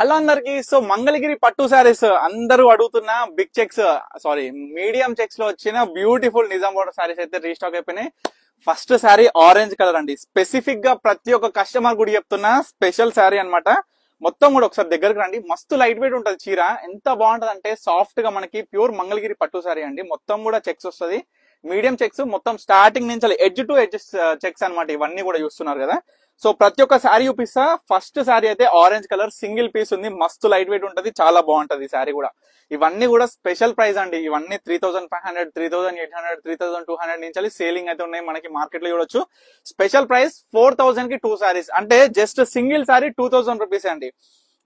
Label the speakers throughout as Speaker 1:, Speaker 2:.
Speaker 1: Hello అందరికి. So Mangalagiri పట్టు శారీస్ అందరూ అడుగుతున్న బిగ్ చెక్స్ మీడియం చెక్స్ లో వచ్చిన బ్యూటిఫుల్ నిజాం బోర్డర్ శారీస్ అయితే రీస్టాక్ అయిపోయినాయి. ఫస్ట్ శారీ ఆరెంజ్ కలర్ అండి. స్పెసిఫిక్ గా ప్రతి ఒక్క కస్టమర్ కూడా చెప్తున్న స్పెషల్ శారీ అన్నమాట. మొత్తం కూడా ఒకసారి దగ్గరకు రండి. మస్తు లైట్ వెయిట్ ఉంటది చీర. ఎంత బాగుంటది అంటే సాఫ్ట్ గా మనకి ప్యూర్ మంగళగిరి పట్టు శారీ అండి. మొత్తం కూడా చెక్స్ వస్తుంది, మీడియం చెక్స్. మొత్తం స్టార్టింగ్ నుంచి ఎడ్జ్ టు ఎడ్జ్ చెక్స్ అన్నమాట. ఇవన్నీ కూడా చూస్తున్నారు కదా. సో ప్రతి ఒక్క శారీ చూపిస్తా. ఫస్ట్ శారీ అయితే ఆరెంజ్ కలర్ సింగిల్ పీస్ ఉంది. మస్తు లైట్ వెయిట్ ఉంటది, చాలా బాగుంటది ఈ శారీ కూడా. ఇవన్నీ కూడా స్పెషల్ ప్రైస్ అండి. ఇవన్నీ 3500, 3800, 3200 నుంచి సేలింగ్ అయితే ఉన్నాయి. మనకి మార్కెట్ లో చూడొచ్చు. స్పెషల్ ప్రైస్ 4000 కి 2 శారీస్, అంటే జస్ట్ సింగిల్ శారీ 2000 రూపీస్ అండి.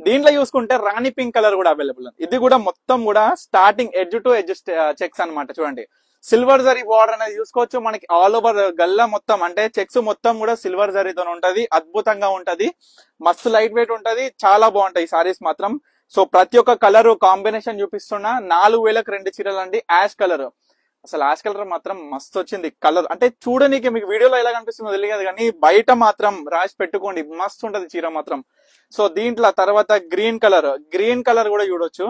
Speaker 1: దీంట్లో చూసుకుంటే రాణి పింక్ కలర్ కూడా అవైలబుల్ ఉంది. ఇది కూడా మొత్తం కూడా starting edge to edge checks అన్నమాట. చూడండి, సిల్వర్ జరీ బార్డర్ అనేది చూసుకోవచ్చు. మనకి ఆల్ ఓవర్ గల్లా మొత్తం అంటే చెక్స్ మొత్తం కూడా సిల్వర్ జరీతో ఉంటది. అద్భుతంగా ఉంటది, మస్తు లైట్ వెయిట్ ఉంటది, చాలా బాగుంటాయి ఈ సారీస్ మాత్రం. సో ప్రతి ఒక్క కలర్ కాంబినేషన్ చూపిస్తున్నా. 4000కి 2 చీరలు అండి. యాష్ కలర్, అసలు యాష్ కలర్ మాత్రం మస్తు వచ్చింది కలర్. అంటే చూడడానికి మీకు వీడియోలో ఎలా కనిపిస్తుందో తెలియదు కానీ బయట మాత్రం రాసి పెట్టుకోండి, మస్తు ఉంటది చీర మాత్రం. సో దీంట్లో తర్వాత గ్రీన్ కలర్ కూడా చూడొచ్చు.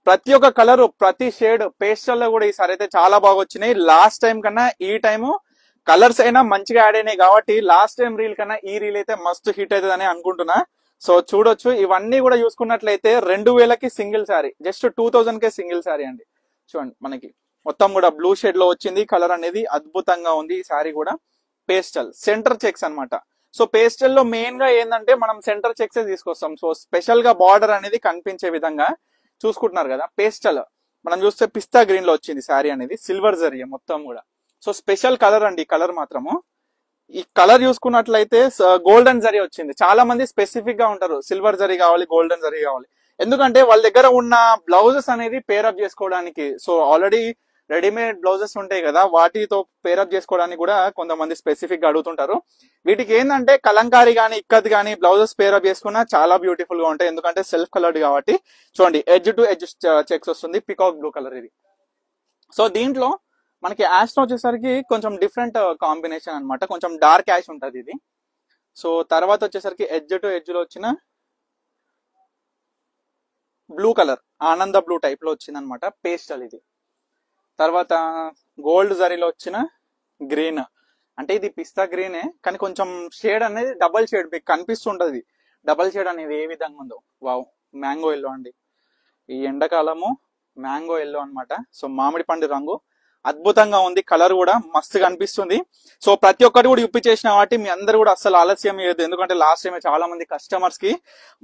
Speaker 1: ప్రతి ఒక్క కలర్, ప్రతి షేడ్ పేస్టల్ లో కూడా ఈసారి అయితే చాలా బాగా వచ్చినాయి. లాస్ట్ టైం కన్నా ఈ టైం కలర్స్ అయినా మంచిగా యాడ్ అయినాయి కాబట్టి లాస్ట్ టైం రీల్ కన్నా ఈ రీల్ అయితే మస్తు హిట్ అవుతుంది అని అనుకుంటున్నా. సో చూడొచ్చు. ఇవన్నీ కూడా చూసుకున్నట్లయితే 2000కి సింగిల్ శారీ, జస్ట్ 2000కే సింగిల్ శారీ అండి. చూడండి, మనకి మొత్తం కూడా బ్లూ షేడ్ లో వచ్చింది కలర్ అనేది. అద్భుతంగా ఉంది ఈ శారీ కూడా. పేస్టల్ సెంటర్ చెక్స్ అన్నమాట. సో పేస్టల్ లో మెయిన్ గా ఏంటంటే మనం సెంటర్ చెక్స్ తీసుకొస్తాం. సో స్పెషల్ గా బార్డర్ అనేది కనిపించే విధంగా చూసుకుంటున్నారు కదా. పేస్టల్ మనం చూస్తే పిస్తా గ్రీన్ లో వచ్చింది శారీ అనేది, సిల్వర్ జరీ మొత్తం కూడా. సో స్పెషల్ కలర్ అండి ఈ కలర్ మాత్రము. ఈ కలర్ చూసుకున్నట్లయితే గోల్డెన్ జరీ వచ్చింది. చాలా మంది స్పెసిఫిక్ గా ఉంటారు, సిల్వర్ జరీ కావాలి, గోల్డెన్ జరీ కావాలి. ఎందుకంటే వాళ్ళ దగ్గర ఉన్న బ్లౌజెస్ అనేది పేరప్ చేసుకోవడానికి. సో ఆల్రెడీ రెడీమేడ్ బ్లౌజెస్ ఉంటాయి కదా, వాటితో పేరప్ చేసుకోవడానికి కూడా కొంతమంది స్పెసిఫిక్ గా అడుగుతుంటారు. వీటికి ఏంటంటే కలంకారీ గానీ ఇక్కత్ గానీ బ్లౌజెస్ పేరప్ చేసుకున్నా చాలా బ్యూటిఫుల్ గా ఉంటాయి, ఎందుకంటే సెల్ఫ్ కలర్డ్ కాబట్టి. చూడండి, ఎడ్జ్ టు ఎడ్జ్ చెక్స్ వస్తుంది, పికాక్ బ్లూ కలర్ ఇది. సో దీంట్లో మనకి యాష్ వచ్చేసరికి కొంచెం డిఫరెంట్ కాంబినేషన్ అన్నమాట. కొంచెం డార్క్ యాష్ ఉంటది ఇది. సో తర్వాత వచ్చేసరికి ఎడ్జ్ టు ఎడ్జ్ లో వచ్చిన బ్లూ కలర్, ఆనంద బ్లూ టైప్ లో వచ్చింది అనమాట, పేస్టల్ ఇది. తర్వాత గోల్డ్ జరీలో వచ్చిన గ్రీన్, అంటే ఇది పిస్తా గ్రీనే కానీ కొంచెం షేడ్ అనేది డబల్ షేడ్ మీకు కనిపిస్తుంటది. డబల్ షేడ్ అనేది ఏ విధంగా ఉందో, వావ్, మ్యాంగో ఎల్లో అండి. ఈ ఎండాకాలము మ్యాంగో ఎల్లో అన్నమాట. సో మామిడి పండు రంగు, అద్భుతంగా ఉంది. కలర్ కూడా మస్తుగా అనిపిస్తుంది. సో ప్రతి ఒక్కటి కూడా చేసిన కాబట్టి మీ అందరు కూడా అస్సలు ఆలస్యం చేయదు. ఎందుకంటే లాస్ట్ టైం చాలా మంది కస్టమర్స్ కి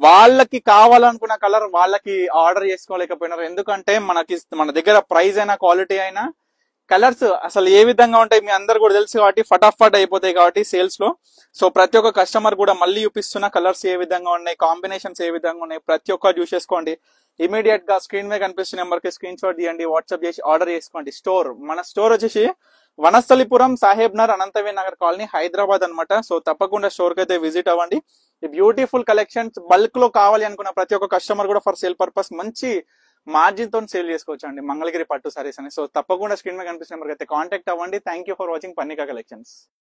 Speaker 1: వాళ్ళకి కావాలనుకున్న కలర్ వాళ్ళకి ఆర్డర్ చేసుకోలేకపోయినారు. ఎందుకంటే మన దగ్గర ప్రైస్ అయినా క్వాలిటీ అయినా కలర్స్ అసలు ఏ విధంగా ఉంటాయి మీ అందరు కూడా తెలుసు కాబట్టి ఫటాఫట్ అయిపోతాయి కాబట్టి సేల్స్ లో. సో ప్రతి ఒక్క కస్టమర్ కూడా మళ్ళీ చూపిస్తున్న కలర్స్ ఏ విధంగా ఉన్నాయి, కాంబినేషన్స్ ఏ విధంగా ఉన్నాయి, ప్రతి ఒక్కటి చూసేసుకోండి. ఇమీడియట్ గా స్క్రీన్ మీద కనిపిస్తున్న నెంబర్ కి స్క్రీన్ షాట్ తీయండి, వాట్సాప్ చేసి ఆర్డర్ చేసుకోండి. మన స్టోర్ వచ్చేసి వనస్థలిపురం, సాహెబ్ నగర్, అనంతవే నగర్ కాలనీ, హైదరాబాద్ అనమాట. సో తప్పకుండా స్టోర్ కి అయితే విజిట్ అవ్వండి. ఈ బ్యూటిఫుల్ కలెక్షన్స్ బల్క్ లో కావాలి అనుకున్న ప్రతి ఒక్క కస్టమర్ కూడా ఫర్ సేల్ పర్పస్ మంచి మార్జిన్ తో సేల్ చేసుకోవచ్చు అండి మంగళగిరి పట్టు సారీస్ అని. సో తప్పకుండా స్క్రీన్ మీద కనిపిస్తున్న నెంబర్ అయితే కాంటాక్ట్ అవ్వండి. Thank you for watching Pannika collections.